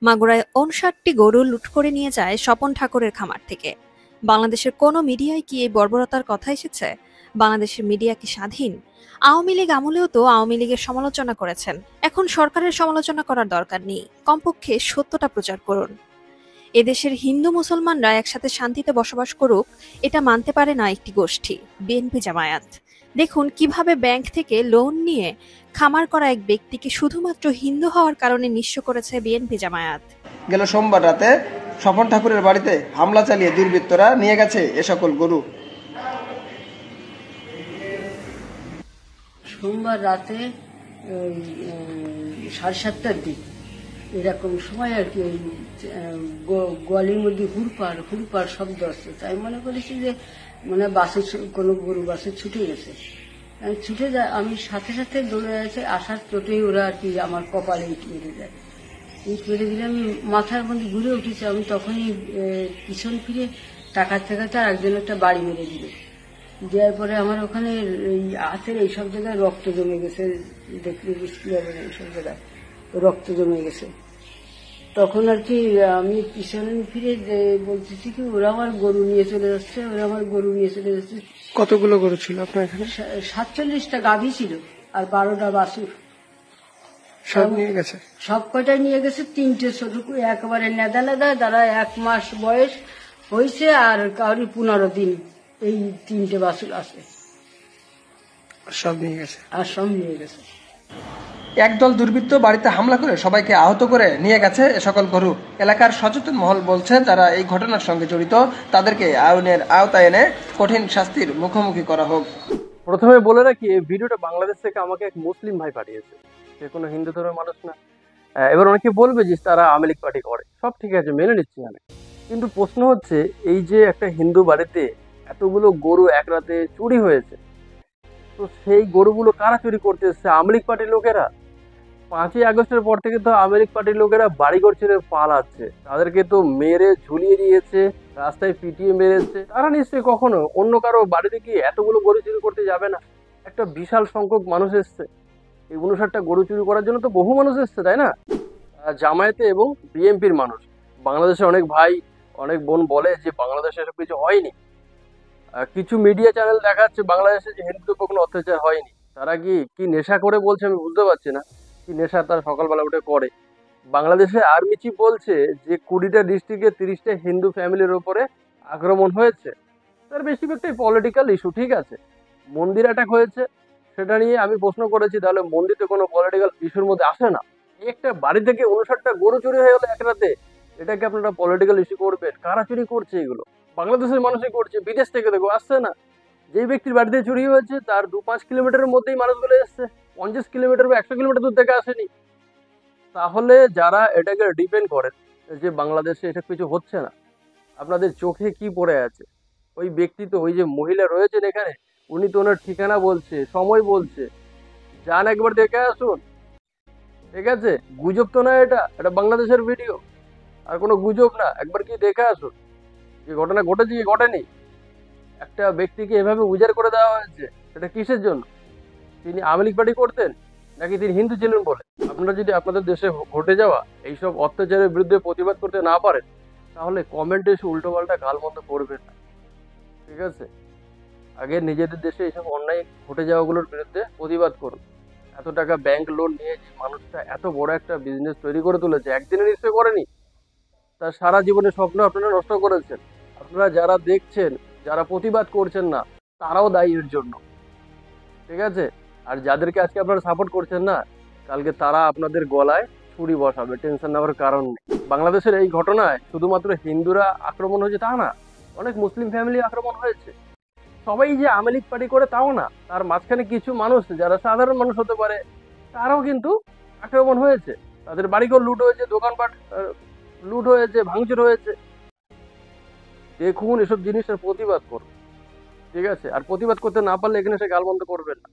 মাগুরায় ৫৯টি গরু লুট করে নিয়ে যায় স্বপন ঠাকুরের খামার থেকে। বাংলাদেশের কোনো মিডিয়ায় কি এই বর্বরতার কথা এসেছে? বাংলাদেশের মিডিয়া কি স্বাধীন? আওয়ামী লীগ আমলেও তো আওয়ামী লীগের সমালোচনা করেছেন। এখন সরকারের সমালোচনা করার দরকার নেই, কমপক্ষে সত্যটা প্রচার করুন। এদেশের হিন্দু মুসলমানরা একসাথে শান্তিতে বসবাস করুক, এটা মানতে পারে না একটি গোষ্ঠী, বিএনপি জামায়াত। দেখুন কিভাবে ব্যাংক থেকে লোন নিয়ে খামার করা এক ব্যক্তিকে শুধুমাত্র হিন্দু হওয়ার কারণে নিঃস্ব করেছে বিএনপি জামায়াত। গেল সোমবার রাতে স্বপন ঠাকুরের বাড়িতে হামলা চালিয়ে দুর্বৃত্তরা নিয়ে গেছে এ সকল গরু। সোমবার রাতে 7:30টার দিক এরকম সময় আর কি ওই গোয়ালির মধ্যে হুড়পাড় শব্দ আসছে। তাই মনে করেছি যে মানে বাসে কোনো গরু বাসে ছুটে গেছে। ছুটে যায়, আমি সাথে সাথে দৌড়ে আছে, আসার চোটেই ওরা আর কি আমার কপালে ইট মেরে যায়। ইট মেরে দিলে আমি মাথার মধ্যে ঘুরে উঠেছি। আমি তখনই পিছন ফিরে তাকাতে আর একজন একটা বাড়ি মেরে দিল। দেওয়ার পরে আমার ওখানে এই হাতের এইসব জায়গায় রক্ত জমে গেছে, দেখলে বুঝতে পারবে না, এইসব জায়গায় রক্ত জমে গেছে। তখন আর কি আমি পিছনে ফিরে বলতেছি কি ওরা আমার গরু নিয়ে চলে যাচ্ছে, ওরা আমার গরু নিয়ে চলে যাচ্ছে। কতগুলো গরু ছিল আপনার এখানে? 47টা গাভী ছিল আর 12টা বাছুর। সব নিয়ে গেছে? সব কটাই নিয়ে গেছে। 3টে ছোট একেবারে নেদা যারা 1 মাস বয়স হয়েছে আর কাউরি 15 দিন, এই 3টে বাছুর আছে। সব নিয়ে গেছে? আর সব নিয়ে গেছে। একদল দুর্বৃত্ত বাড়িতে হামলা করে সবাইকে আহত করে নিয়ে গেছে এ সকল গরু। এলাকার সচেতন মহল বলছে, যারা এই ঘটনার সঙ্গে জড়িত তাদেরকে আইনের আওতায় এনে কঠিন শাস্তির মুখোমুখি করা হোক। প্রথমে বলে রাখি, এই ভিডিওটা বাংলাদেশ থেকে আমাকে এক মুসলিম ভাই পাঠিয়েছে, সে কোনো হিন্দু ধর্মের মানুষ না। এবার অনেকে বলবে যে তারা আওয়ামী লীগ পার্টি করে, সব ঠিক আছে, মেনে নিচ্ছি আমি। কিন্তু প্রশ্ন হচ্ছে, এই যে একটা হিন্দু বাড়িতে এতগুলো গরু এক রাতে চুরি হয়েছে, তো সেই গরুগুলো কারা চুরি করতে এসছে? আওয়ামী লীগ পার্টির লোকেরা। 5ই আগস্টের পর থেকে তো আওয়ামী লীগ পার্টির লোকেরা বাড়িঘর ছেড়ে পালাচ্ছে, তাদেরকে তো মেরে ঝুলিয়ে দিয়েছে, রাস্তায় পিটিয়ে মেরেছে। তারা নিশ্চয়ই কখনো অন্য কারো বাড়িতে গিয়ে এতগুলো গরু চুরি করতে যাবে না। একটা বিশাল সংখ্যক মানুষ এসছে, এই 59টা গরু চুরি করার জন্য তো বহু মানুষ এসছে, তাই না? জামায়াতে এবং বিএনপির মানুষ। বাংলাদেশে অনেক ভাই অনেক বোন বলে যে বাংলাদেশে এসব কিছু হয়নি। কিছু মিডিয়া চ্যানেল দেখাচ্ছে বাংলাদেশে যে হিন্দুদের উপর কোনো অত্যাচার হয়নি। তারা কি নেশা করে বলছে আমি বুঝতে পারছি না, কি নেশা তারা সকালবেলা উঠে করে। বাংলাদেশে আর্মি চিফ বলছে যে 20টা ডিস্ট্রিক্টে 30টা হিন্দু ফ্যামিলির উপরে আক্রমণ হয়েছে। তার বেশিরভাগটাই পলিটিক্যাল ইস্যু, ঠিক আছে। মন্দির অ্যাটাক হয়েছে, সেটা নিয়ে আমি প্রশ্ন করেছি, তাহলে মন্দির তো কোনো পলিটিক্যাল ইস্যুর মধ্যে আসে না। একটা বাড়ি থেকে 59টা গরু চুরি হয়ে গেলো এক রাতে, এটাকে আপনারা পলিটিক্যাল ইস্যু করবেন? কারা চুরি করছে এগুলো? বাংলাদেশের মানুষই করছে, বিদেশ থেকে দেখো আসছে না। যেই ব্যক্তির বাড়িতে চুরি হয়েছে তার 2-5 কিলোমিটারের মধ্যেই মানুষগুলো এসছে, 50 কিলোমিটার বা 100 কিলোমিটার দূর থেকে আসেনি। তাহলে যারা এটাকে ডিপেন্ড করেন যে বাংলাদেশে এসব কিছু হচ্ছে না, আপনাদের চোখে কি পড়ে আছে? ওই ব্যক্তি তো, ওই যে মহিলা রয়েছেন এখানে, উনি তো ওনার ঠিকানা বলছে, সময় বলছে। যান একবার দেখে আসুন, ঠিক আছে? গুজব তো না, এটা বাংলাদেশের ভিডিও, আর কোনো গুজব না। একবার কি দেখে আসুন যে ঘটনা ঘটেছে কি ঘটেনি। একটা ব্যক্তিকে এভাবে উজাড় করে দেওয়া হয়েছে, সেটা কিসের জন্য? তিনি আওয়ামী লীগ পার্টি করতেন নাকি তিনি হিন্দু ছিলেন বলে? আপনারা যদি আপনাদের দেশে ঘটে যাওয়া এইসব অত্যাচারের বিরুদ্ধে প্রতিবাদ করতে না পারেন, তাহলে কমেন্টে এসে উল্টোপাল্টা গালমন্দ করবেন না, ঠিক আছে? আগে নিজেদের দেশে এইসব অন্যায় ঘটে যাওয়াগুলোর বিরুদ্ধে প্রতিবাদ করুন। এত টাকা ব্যাংক লোন নিয়ে যে মানুষটা এত বড় একটা বিজনেস তৈরি করে তুলেছে, একদিনে নিশ্চয় করেনি। তার সারা জীবনের স্বপ্ন আপনারা নষ্ট করেছেন। আপনারা যারা দেখছেন, যারা প্রতিবাদ করছেন না, তারাও দায়ী এর জন্য, ঠিক আছে? আর যাদেরকে আজকে আপনারা সাপোর্ট করছেন না, কালকে তারা আপনাদের গলায় ছুরি বসাবে, টেনশন নেওয়ার কারণ নেই। বাংলাদেশের এই ঘটনায় শুধুমাত্র হিন্দুরা আক্রমণ হয়েছে তা না, অনেক মুসলিম ফ্যামিলি আক্রমণ হয়েছে। সবাই যে আওয়ামী লীগ পার্টি করে তাও না, তার মাঝখানে কিছু মানুষ যারা সাধারণ মানুষ হতে পারে, তারাও কিন্তু আক্রমণ হয়েছে। তাদের বাড়িঘর লুট হয়েছে, দোকানপাট লুট হয়েছে, ভাঙচুর হয়েছে। দেখুন এসব জিনিসের প্রতিবাদ করুন, ঠিক আছে? আর প্রতিবাদ করতে না পারলে এখানে সে গালমন্দ করবেন না।